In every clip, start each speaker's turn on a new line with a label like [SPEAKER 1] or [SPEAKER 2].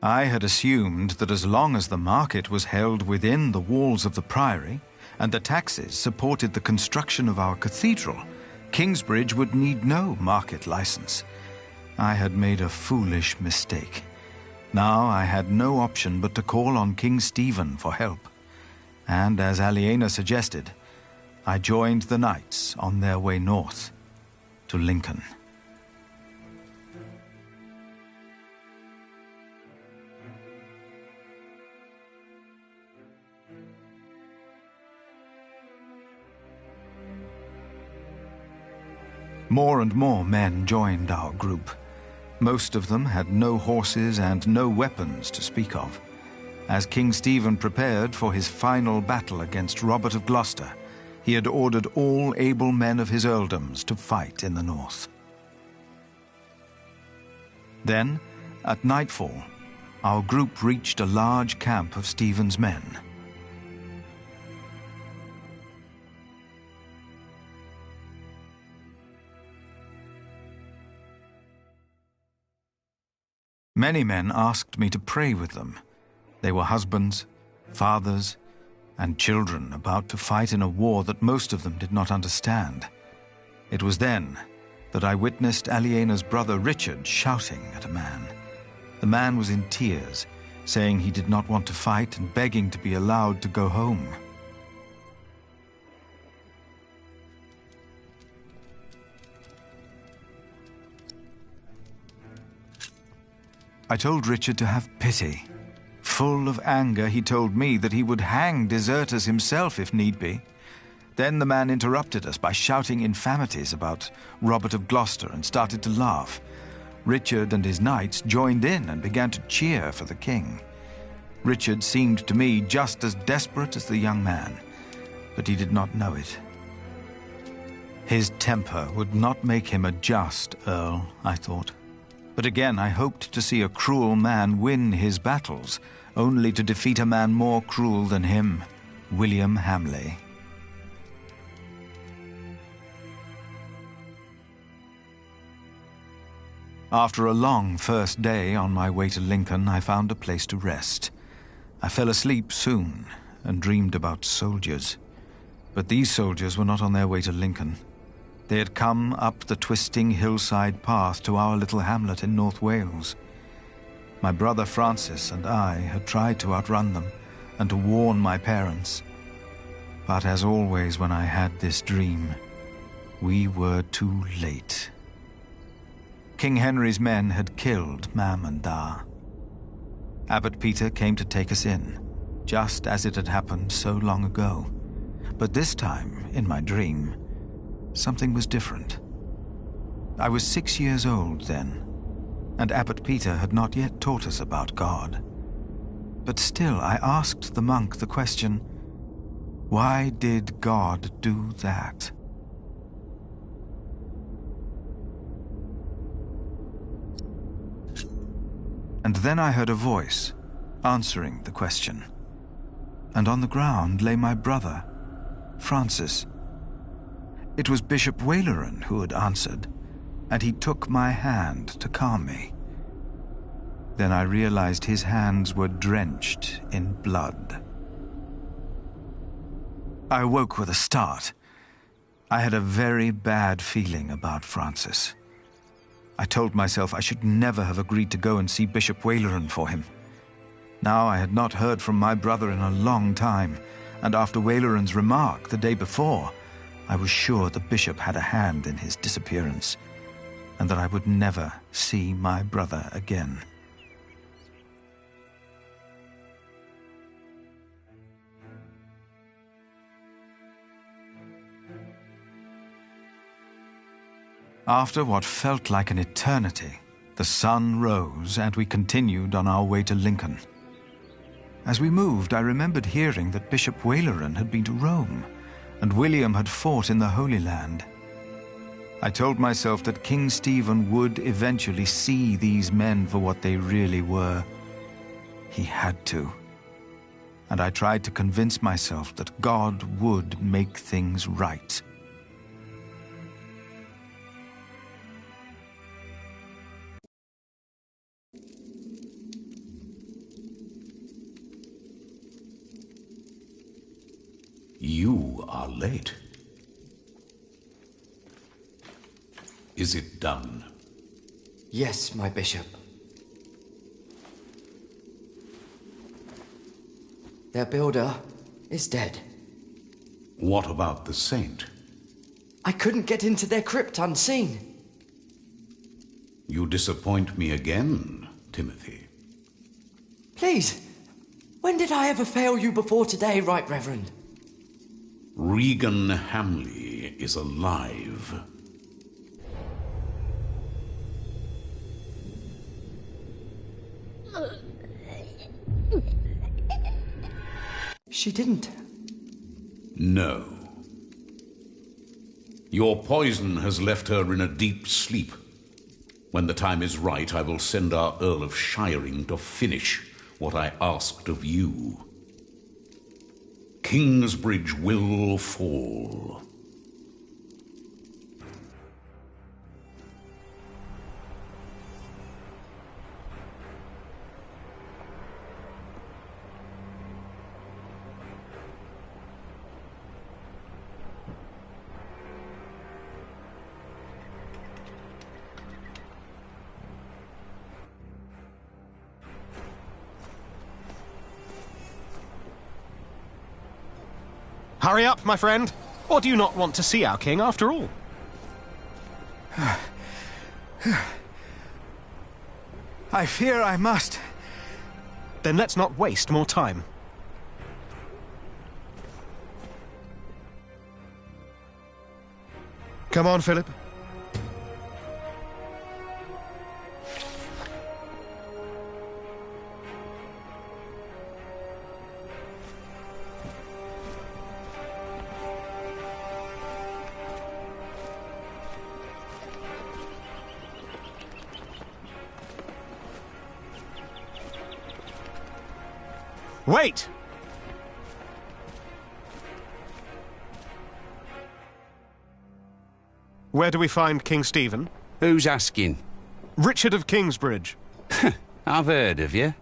[SPEAKER 1] I had assumed that as long as the market was held within the walls of the priory and the taxes supported the construction of our cathedral, Kingsbridge would need no market license. I had made a foolish mistake. Now I had no option but to call on King Stephen for help. And as Aliena suggested, I joined the knights on their way north to Lincoln. More and more men joined our group. Most of them had no horses and no weapons to speak of. As King Stephen prepared for his final battle against Robert of Gloucester, he had ordered all able men of his earldoms to fight in the north. Then, at nightfall, our group reached a large camp of Stephen's men. Many men asked me to pray with them. They were husbands, fathers, and children about to fight in a war that most of them did not understand. It was then that I witnessed Aliena's brother Richard shouting at a man. The man was in tears, saying he did not want to fight and begging to be allowed to go home. I told Richard to have pity. Full of anger, he told me that he would hang deserters himself if need be. Then the man interrupted us by shouting infamities about Robert of Gloucester and started to laugh. Richard and his knights joined in and began to cheer for the king. Richard seemed to me just as desperate as the young man, but he did not know it. His temper would not make him a just earl, I thought. But again, I hoped to see a cruel man win his battles, only to defeat a man more cruel than him, William Hamley. After a long first day on my way to Lincoln, I found a place to rest. I fell asleep soon and dreamed about soldiers. But these soldiers were not on their way to Lincoln. They had come up the twisting hillside path to our little hamlet in North Wales. My brother Francis and I had tried to outrun them and to warn my parents. But as always when I had this dream, we were too late. King Henry's men had killed Mam and Da. Abbot Peter came to take us in, just as it had happened so long ago. But this time, in my dream, something was different. I was 6 years old then, and Abbot Peter had not yet taught us about God. But still I asked the monk the question, why did God do that? And then I heard a voice answering the question, and on the ground lay my brother, Francis. It was Bishop Waleran who had answered, and he took my hand to calm me. Then I realized his hands were drenched in blood. I awoke with a start. I had a very bad feeling about Francis. I told myself I should never have agreed to go and see Bishop Waleran for him. Now I had not heard from my brother in a long time, and after Waleran's remark the day before, I was sure the bishop had a hand in his disappearance, and that I would never see my brother again. After what felt like an eternity, the sun rose and we continued on our way to Lincoln. As we moved, I remembered hearing that Bishop Waleran had been to Rome, and William had fought in the Holy Land. I told myself that King Stephen would eventually see these men for what they really were. He had to. And I tried to convince myself that God would make things right.
[SPEAKER 2] are late. Is it done?
[SPEAKER 3] Yes, my bishop. Their builder is dead.
[SPEAKER 2] What about the saint?
[SPEAKER 3] I couldn't get into their crypt unseen.
[SPEAKER 2] You disappoint me again, Timothy.
[SPEAKER 3] Please, when did I ever fail you before today, Right Reverend?
[SPEAKER 2] Regan Hamley is alive.
[SPEAKER 3] She didn't.
[SPEAKER 2] No. Your poison has left her in a deep sleep. When the time is right, I will send our Earl of Shiring to finish what I asked of you. Kingsbridge will fall.
[SPEAKER 4] Hurry up, my friend. Or do you not want to see our king after all?
[SPEAKER 1] I fear I must.
[SPEAKER 4] Then let's not waste more time. Come on, Philip. Wait! Where do we find King Stephen?
[SPEAKER 5] Who's asking?
[SPEAKER 4] Richard of Kingsbridge.
[SPEAKER 5] I've heard of you.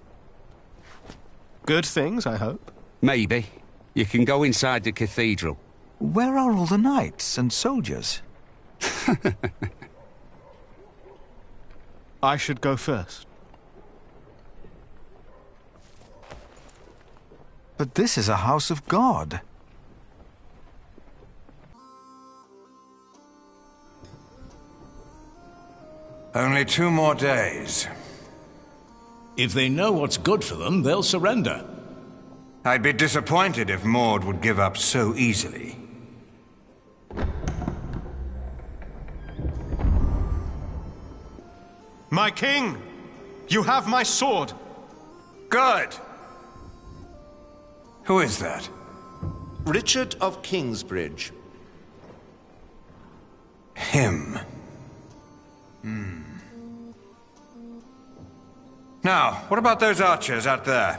[SPEAKER 4] Good things, I hope.
[SPEAKER 5] Maybe. You can go inside the cathedral.
[SPEAKER 1] Where are all the knights and soldiers?
[SPEAKER 4] I should go first.
[SPEAKER 1] But this is a house of God.
[SPEAKER 6] Only 2 more days.
[SPEAKER 7] If they know what's good for them, they'll surrender.
[SPEAKER 6] I'd be disappointed if Maud would give up so easily.
[SPEAKER 4] My king! You have my sword!
[SPEAKER 6] Good! Who is that?
[SPEAKER 8] Richard of Kingsbridge.
[SPEAKER 6] Him. Now, what about those archers out there?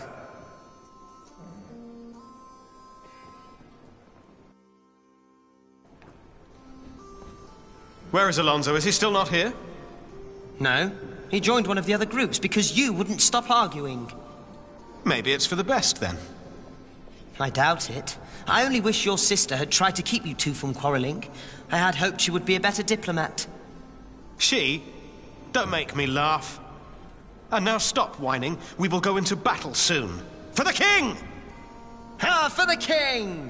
[SPEAKER 4] Where is Alonso? Is he still not here?
[SPEAKER 9] No. He joined one of the other groups because you wouldn't stop arguing.
[SPEAKER 4] Maybe it's for the best, then.
[SPEAKER 9] I doubt it. I only wish your sister had tried to keep you two from quarrelling. I had hoped she would be a better diplomat.
[SPEAKER 4] She? Don't make me laugh. And now stop whining. We will go into battle soon. For the king!
[SPEAKER 9] Ah, for the king!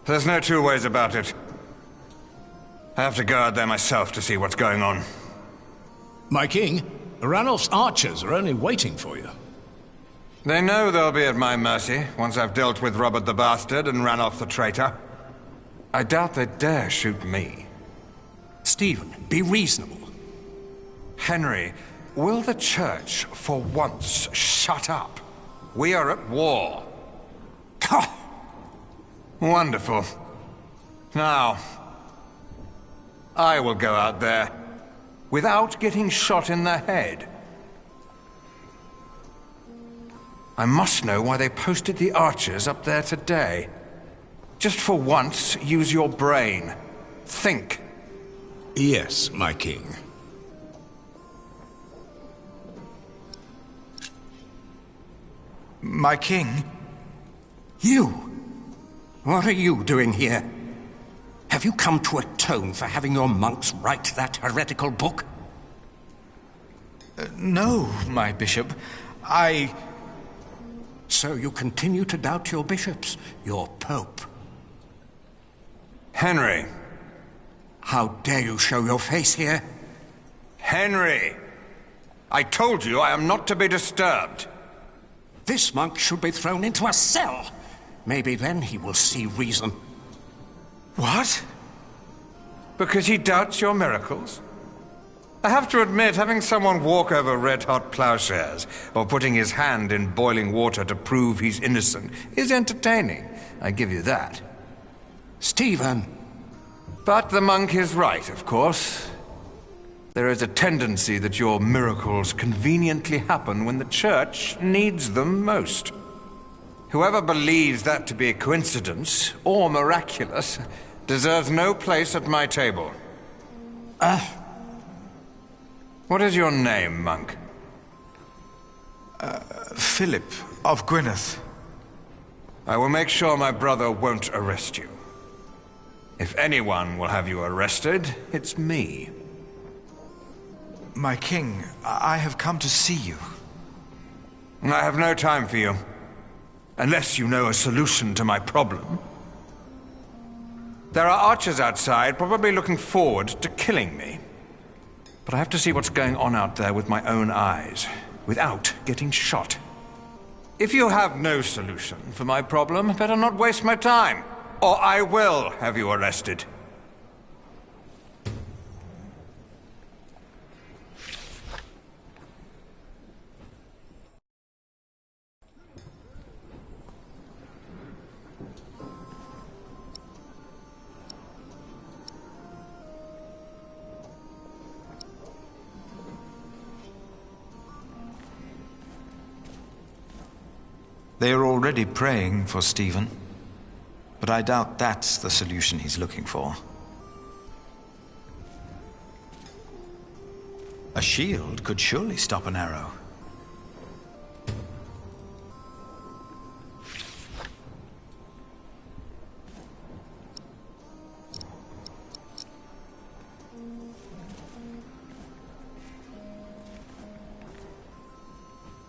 [SPEAKER 6] There's no 2 ways about it. I have to go out there myself to see what's going on.
[SPEAKER 7] My king, Ranulph's archers are only waiting for you.
[SPEAKER 6] They know they'll be at my mercy once I've dealt with Robert the Bastard and Ranulph the traitor. I doubt they dare shoot me.
[SPEAKER 7] Stephen, be reasonable.
[SPEAKER 6] Henry, will the Church for once shut up? We are at war. Wonderful. Now, I will go out there without getting shot in the head. I must know why they posted the archers up there today. Just for once, use your brain. Think.
[SPEAKER 7] Yes, my king.
[SPEAKER 1] My king?
[SPEAKER 10] You? What are you doing here? Have you come to atone for having your monks write that heretical book?
[SPEAKER 1] No, my bishop.
[SPEAKER 10] So you continue to doubt your bishops, your pope?
[SPEAKER 6] Henry.
[SPEAKER 10] How dare you show your face here?
[SPEAKER 6] Henry! I told you I am not to be disturbed.
[SPEAKER 10] This monk should be thrown into a cell. Maybe then he will see reason.
[SPEAKER 1] What?
[SPEAKER 6] Because he doubts your miracles? I have to admit, having someone walk over red-hot plowshares, or putting his hand in boiling water to prove he's innocent, is entertaining. I give you that.
[SPEAKER 10] Stephen!
[SPEAKER 6] But the monk is right, of course. There is a tendency that your miracles conveniently happen when the Church needs them most. Whoever believes that to be a coincidence, or miraculous, deserves no place at my table. What is your name, monk?
[SPEAKER 1] Philip of Gwynedd.
[SPEAKER 6] I will make sure my brother won't arrest you. If anyone will have you arrested, it's me.
[SPEAKER 1] My king, I have come to see you.
[SPEAKER 6] I have no time for you. Unless you know a solution to my problem. There are archers outside, probably looking forward to killing me. But I have to see what's going on out there with my own eyes, without getting shot. If you have no solution for my problem, better not waste my time, or I will have you arrested.
[SPEAKER 1] They are already praying for Stephen, but I doubt that's the solution he's looking for. A shield could surely stop an arrow.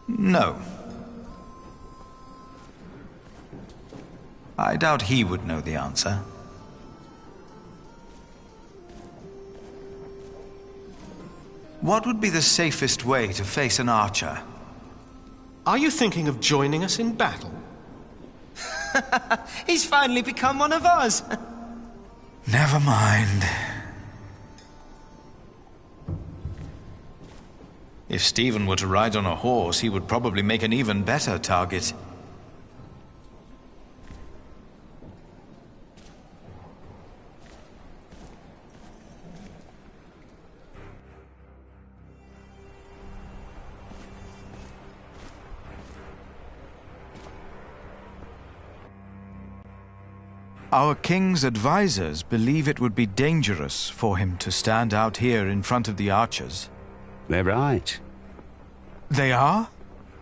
[SPEAKER 1] No. I doubt he would know the answer. What would be the safest way to face an archer?
[SPEAKER 4] Are you thinking of joining us in battle?
[SPEAKER 9] He's finally become one of us.
[SPEAKER 1] Never mind. If Stephen were to ride on a horse, he would probably make an even better target. Our king's advisors believe it would be dangerous for him to stand out here in front of the archers.
[SPEAKER 5] They're right.
[SPEAKER 1] They are?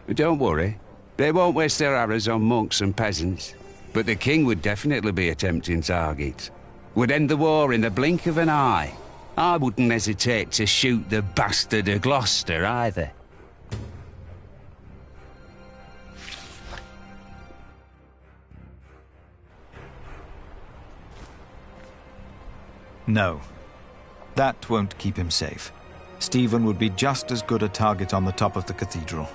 [SPEAKER 5] Don't worry. They won't waste their arrows on monks and peasants. But the king would definitely be a tempting target. Would end the war in the blink of an eye. I wouldn't hesitate to shoot the bastard of Gloucester either.
[SPEAKER 1] No. That won't keep him safe. Stephen would be just as good a target on the top of the cathedral.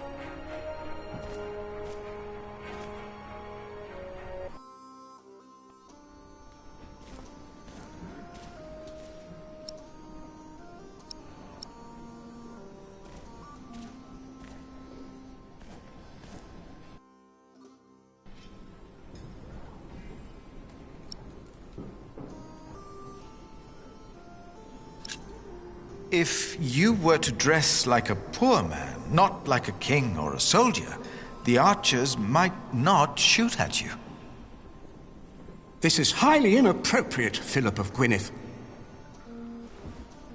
[SPEAKER 1] If you were to dress like a poor man, not like a king or a soldier, the archers might not shoot at you.
[SPEAKER 10] This is highly inappropriate, Philip of Gwynedd.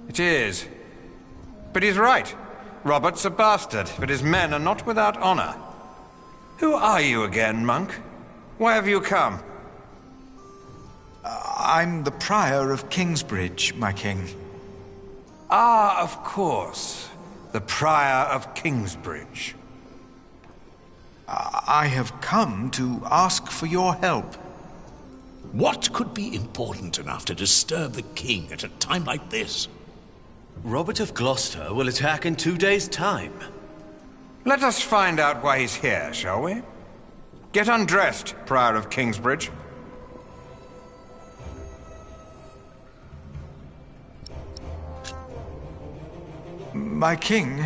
[SPEAKER 6] It is. But he's right. Robert's a bastard, but his men are not without honor. Who are you again, monk? Why have you come?
[SPEAKER 1] I'm the Prior of Kingsbridge, my king.
[SPEAKER 6] Ah, of course. The Prior of Kingsbridge.
[SPEAKER 1] I have come to ask for your help.
[SPEAKER 7] What could be important enough to disturb the king at a time like this?
[SPEAKER 3] Robert of Gloucester will attack in 2 days' time.
[SPEAKER 6] Let us find out why he's here, shall we? Get undressed, Prior of Kingsbridge.
[SPEAKER 1] My king...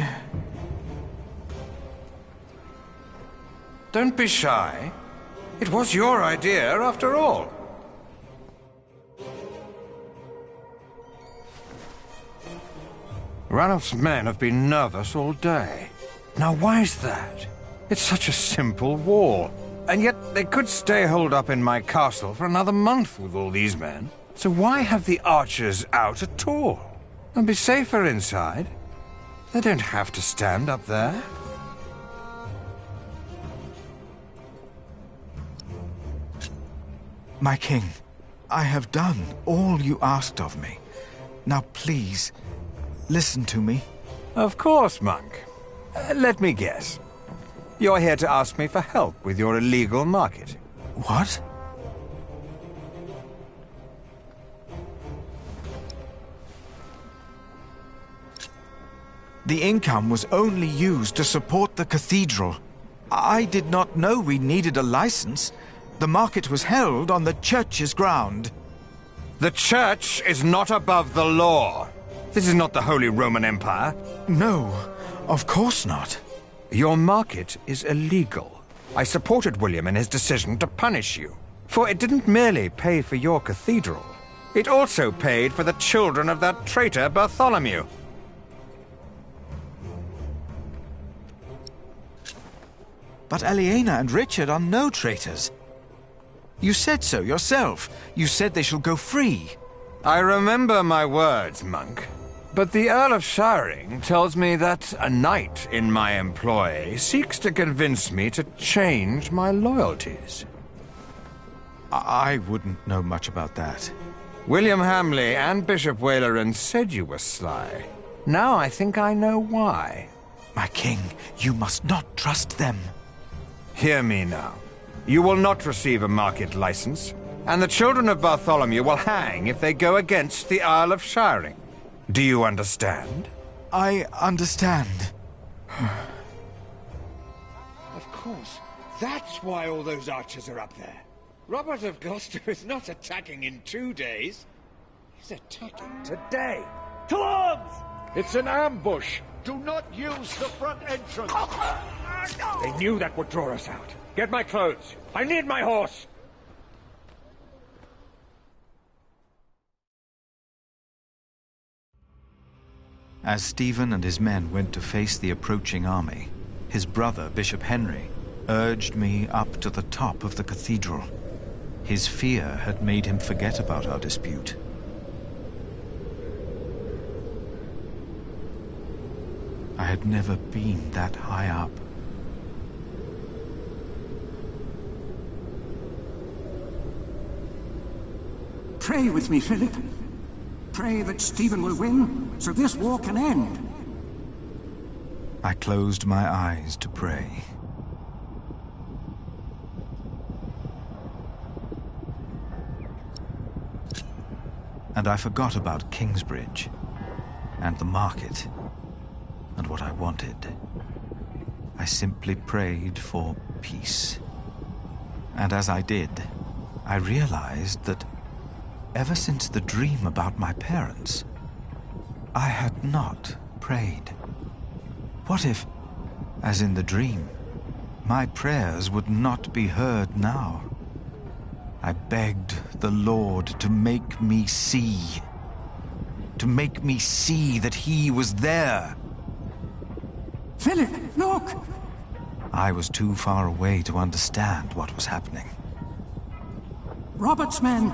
[SPEAKER 6] Don't be shy. It was your idea, after all. Ranulph's men have been nervous all day. Now, why is that? It's such a simple wall. And yet they could stay holed up in my castle for another month with all these men. So why have the archers out at all? They'll be safer inside. They don't have to stand up there.
[SPEAKER 1] My king, I have done all you asked of me. Now please, listen to me.
[SPEAKER 6] Of course, monk. Let me guess. You're here to ask me for help with your illegal market.
[SPEAKER 1] What? The income was only used to support the cathedral. I did not know we needed a license. The market was held on the church's ground.
[SPEAKER 6] The church is not above the law. This is not the Holy Roman Empire.
[SPEAKER 1] No, of course not.
[SPEAKER 6] Your market is illegal. I supported William in his decision to punish you. For it didn't merely pay for your cathedral. It also paid for the children of that traitor Bartholomew.
[SPEAKER 1] But Aliena and Richard are no traitors. You said so yourself. You said they shall go free.
[SPEAKER 6] I remember my words, monk. But the Earl of Shiring tells me that a knight in my employ seeks to convince me to change my loyalties.
[SPEAKER 1] I wouldn't know much about that.
[SPEAKER 6] William Hamley and Bishop Waleran said you were sly. Now I think I know why.
[SPEAKER 1] My king, you must not trust them.
[SPEAKER 6] Hear me now. You will not receive a market license, and the children of Bartholomew will hang if they go against the Earl of Shiring. Do you understand?
[SPEAKER 1] I understand.
[SPEAKER 11] Of course. That's why all those archers are up there. Robert of Gloucester is not attacking in 2 days. He's attacking today. To arms! It's an ambush. Do not use the front entrance. They knew that would draw us out. Get my clothes. I need my horse.
[SPEAKER 1] As Stephen and his men went to face the approaching army, his brother, Bishop Henry, urged me up to the top of the cathedral. His fear had made him forget about our dispute. I had never been that high up.
[SPEAKER 10] Pray with me, Philip. Pray that Stephen will win, so this war can end.
[SPEAKER 1] I closed my eyes to pray. And I forgot about Kingsbridge, and the market, and what I wanted. I simply prayed for peace. And as I did, I realized that ever since the dream about my parents, I had not prayed. What if, as in the dream, my prayers would not be heard now? I begged the Lord to make me see. To make me see that he was there.
[SPEAKER 10] Philip, look!
[SPEAKER 1] I was too far away to understand what was happening.
[SPEAKER 10] Robert's men!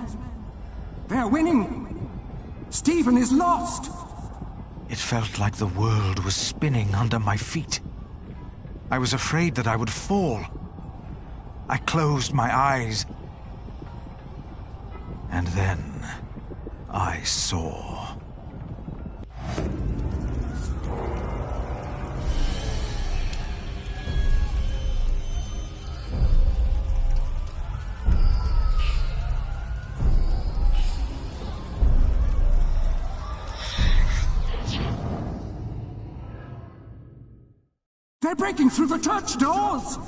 [SPEAKER 10] They're winning! Stephen is lost!
[SPEAKER 1] It felt like the world was spinning under my feet. I was afraid that I would fall. I closed my eyes. And then I saw.
[SPEAKER 10] They're breaking through the church doors!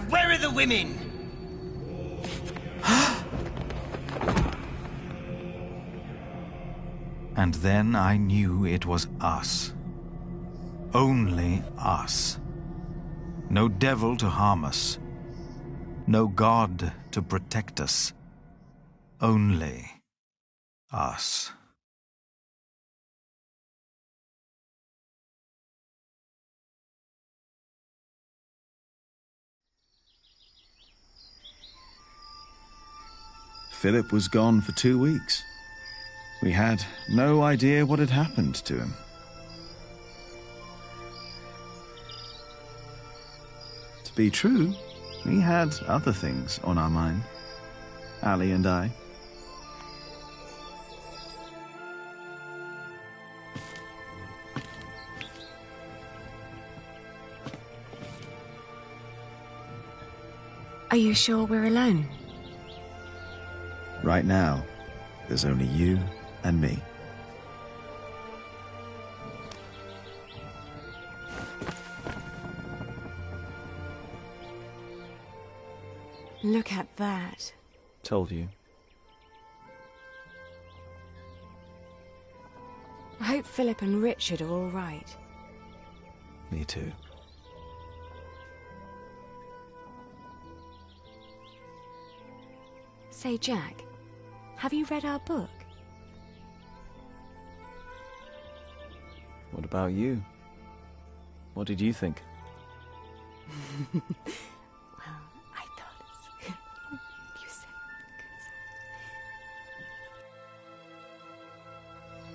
[SPEAKER 9] Where are the women?
[SPEAKER 1] And then I knew it was us. Only us. No devil to harm us. No god to protect us. Only us.
[SPEAKER 12] Philip was gone for 2 weeks. We had no idea what had happened to him. To be true, we had other things on our mind. Alley and I.
[SPEAKER 13] Are you sure we're alone?
[SPEAKER 12] Right now, there's only you and me.
[SPEAKER 13] Look at that.
[SPEAKER 12] Told you.
[SPEAKER 13] I hope Philip and Richard are all right.
[SPEAKER 12] Me too.
[SPEAKER 13] Say, Jack, have you read our book?
[SPEAKER 12] What about you? What did you think?
[SPEAKER 13] Well, I thought you said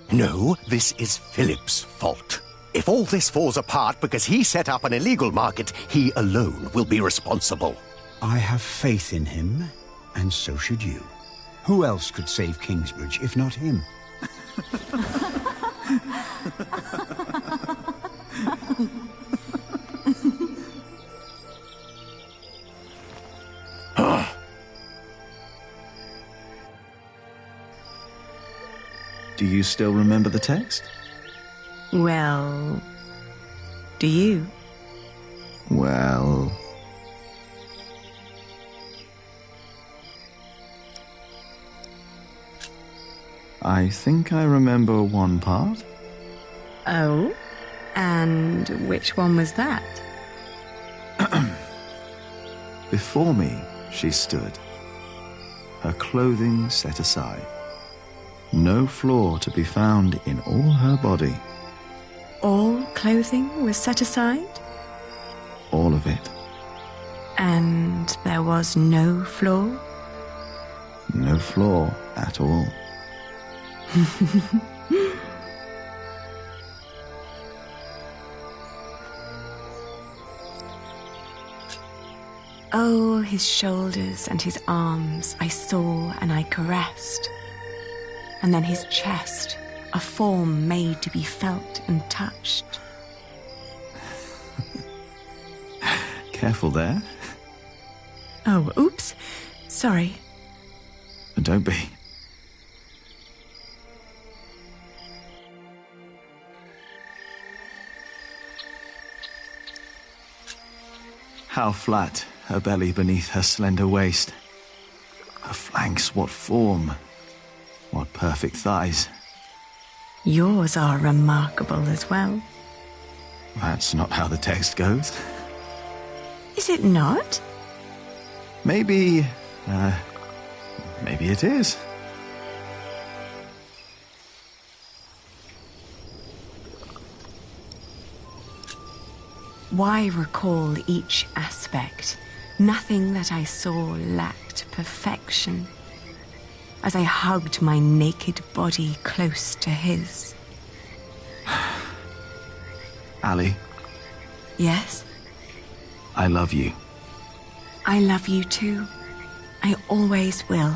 [SPEAKER 13] good.
[SPEAKER 14] No, this is Philip's fault. If all this falls apart because he set up an illegal market, he alone will be responsible.
[SPEAKER 15] I have faith in him, and so should you. Who else could save Kingsbridge if not him?
[SPEAKER 12] Do you still remember the text?
[SPEAKER 13] Well, do you?
[SPEAKER 12] Well... I think I remember one part.
[SPEAKER 13] Oh? And which one was that?
[SPEAKER 12] Before me, she stood, her clothing set aside. No flaw to be found in all her body.
[SPEAKER 13] All clothing was set aside?
[SPEAKER 12] All of it.
[SPEAKER 13] And there was no flaw?
[SPEAKER 12] No flaw at all.
[SPEAKER 13] Oh, his shoulders and his arms I saw and I caressed. And then his chest, a form made to be felt and touched.
[SPEAKER 12] Careful there.
[SPEAKER 13] Oh, oops. Sorry.
[SPEAKER 12] Don't be. How flat her belly beneath her slender waist. Her flanks, what form. What perfect thighs.
[SPEAKER 13] Yours are remarkable as well.
[SPEAKER 12] That's not how the text goes.
[SPEAKER 13] Is it not?
[SPEAKER 12] Maybe it is.
[SPEAKER 13] Why recall each aspect? Nothing that I saw lacked perfection. As I hugged my naked body close to his.
[SPEAKER 12] Ali.
[SPEAKER 13] Yes?
[SPEAKER 12] I love you.
[SPEAKER 13] I love you too. I always will.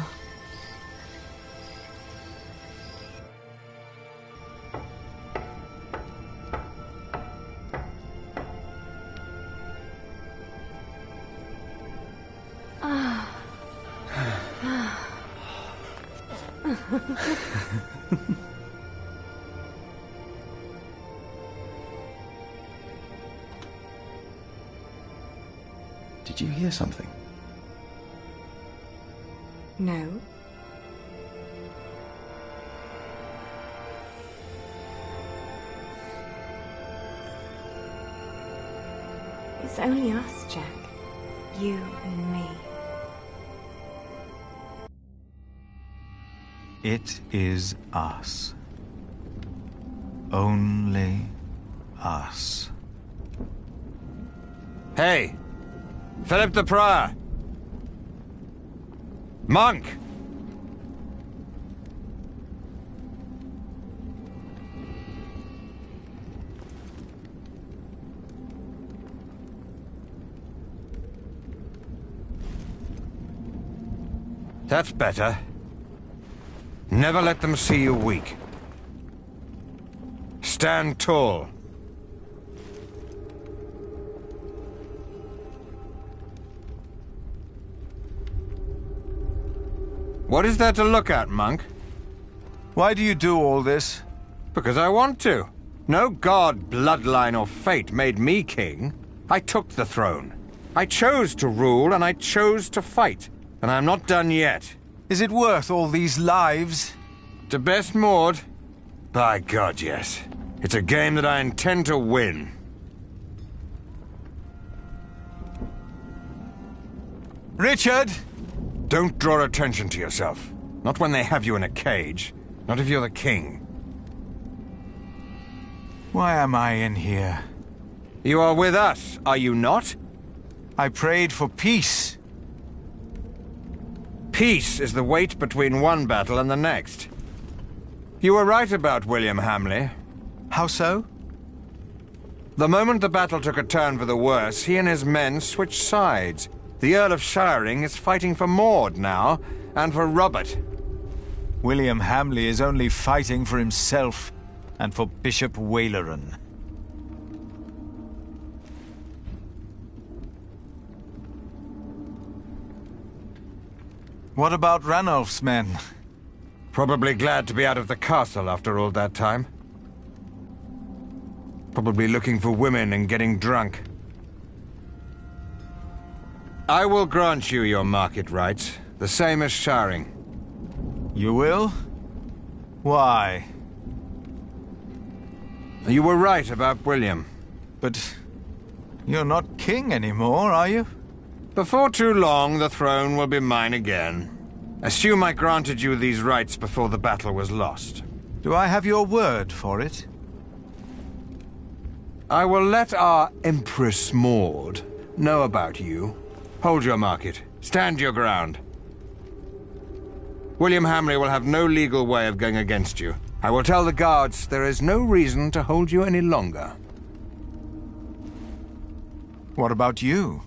[SPEAKER 12] Did you hear something?
[SPEAKER 13] No. It's only us, Jack. You and me.
[SPEAKER 1] It is us. Only us.
[SPEAKER 6] Hey! Philip the Prior! Monk! That's better. Never let them see you weak. Stand tall. What is there to look at, monk?
[SPEAKER 1] Why do you do all this?
[SPEAKER 6] Because I want to. No god, bloodline, or fate made me king. I took the throne. I chose to rule, and I chose to fight. And I'm not done yet.
[SPEAKER 1] Is it worth all these lives?
[SPEAKER 6] To best Maud? By God, yes. It's a game that I intend to win.
[SPEAKER 1] Richard!
[SPEAKER 6] Don't draw attention to yourself. Not when they have you in a cage. Not if you're the king.
[SPEAKER 1] Why am I in here?
[SPEAKER 6] You are with us, are you not?
[SPEAKER 1] I prayed for peace.
[SPEAKER 6] Peace is the wait between one battle and the next. You were right about William Hamley.
[SPEAKER 1] How so?
[SPEAKER 6] The moment the battle took a turn for the worse, he and his men switched sides. The Earl of Shiring is fighting for Maud now, and for Robert.
[SPEAKER 1] William Hamley is only fighting for himself, and for Bishop Waleran. What about Ranulf's men?
[SPEAKER 6] Probably glad to be out of the castle after all that time. Probably looking for women and getting drunk. I will grant you your market rights, the same as Shiring.
[SPEAKER 1] You will? Why?
[SPEAKER 6] You were right about William.
[SPEAKER 1] But you're not king anymore, are you?
[SPEAKER 6] Before too long, the throne will be mine again. Assume I granted you these rights before the battle was lost.
[SPEAKER 1] Do I have your word for it?
[SPEAKER 6] I will let our Empress Maud know about you. Hold your market. Stand your ground. William Hamley will have no legal way of going against you. I will tell the guards there is no reason to hold you any longer.
[SPEAKER 1] What about you?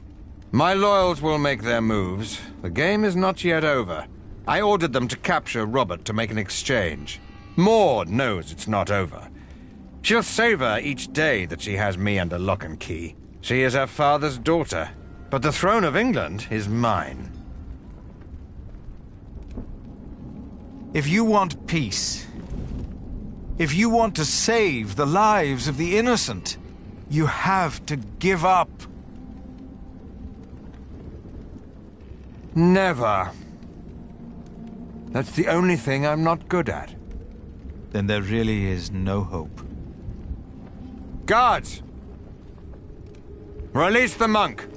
[SPEAKER 6] My loyals will make their moves. The game is not yet over. I ordered them to capture Robert to make an exchange. Maud knows it's not over. She'll savor each day that she has me under lock and key. She is her father's daughter, but the throne of England is mine.
[SPEAKER 1] If you want peace, if you want to save the lives of the innocent, you have to give up.
[SPEAKER 6] Never. That's the only thing I'm not good at.
[SPEAKER 1] Then there really is no hope.
[SPEAKER 6] Guards! Release the monk!